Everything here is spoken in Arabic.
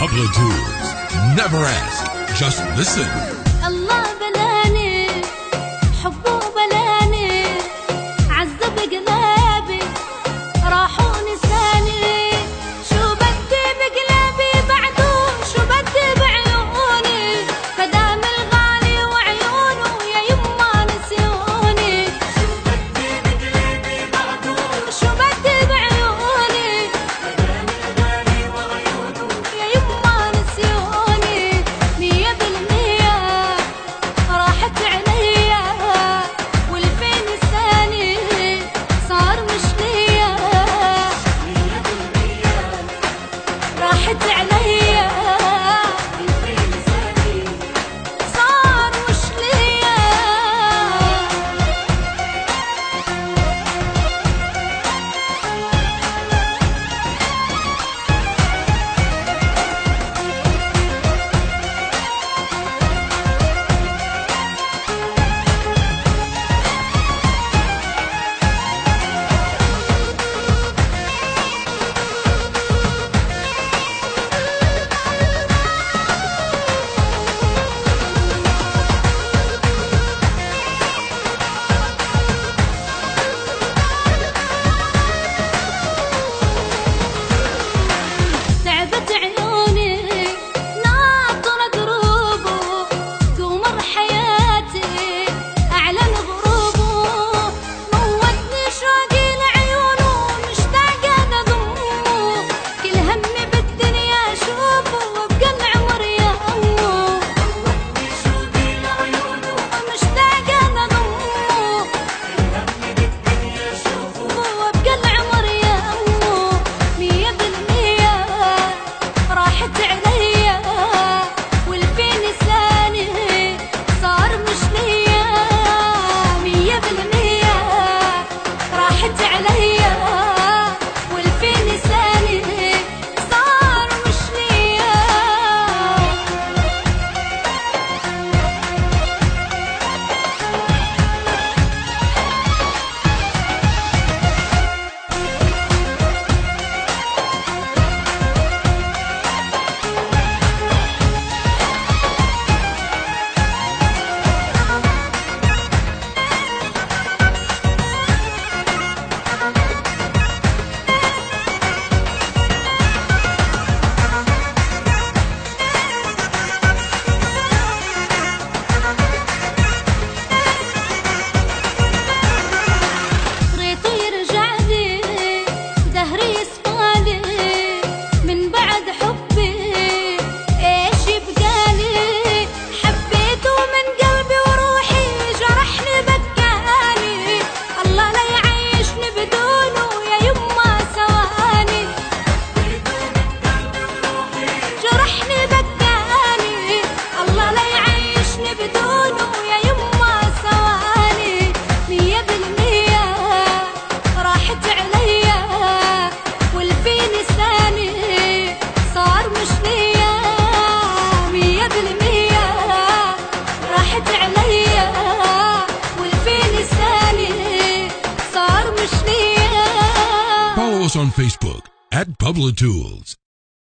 Pablo Tools. Never ask, just listen. الله بلاني حبه بلاني عذب قلبي راحوا نساني شو بدي بقلبي بعده شو بدي بعيوني فدام الغالي وعيونه يا يما نسيوني شو بدي بقلبي بعده شو بدي بعيوني فدام الغالي وعيونه يا يما نسيوني 100% راحت عليا والفين الثاني صار مش ليا 100% راحت عليا والفين الثاني صار مش ليا تعبت عيوني ناطرة دروبه قمر حياتي أعلن غروبه موتني شوقي لعيونه مشتاقة لضمه كل همي بالدنيا أشوفه وابقى العمر يا أمه موتني شوقي لعيونه مشتاقة لضمه كل همي بالدنيا أشوفه وابقى العمر يا أمه 100% راحت عليا والفين الثاني صار مش ليا 100% راحت عليا والفين الثاني صار مش ليا ريته يرجع لي دهري يصفالي من بعد حبي ايش يبقالي حبيته من قلبي وروحي جرحني بكاني الله لا يعيشني بدونه يا يما ثواني جرحني بكاني الله لا يعيشني بدونه يا يما ثواني 100% راحت عليا والفين الثاني صار مش ليا 100% راحت عليا والفين الثاني صار مش ليا Follow us on Facebook at Pablo Tools.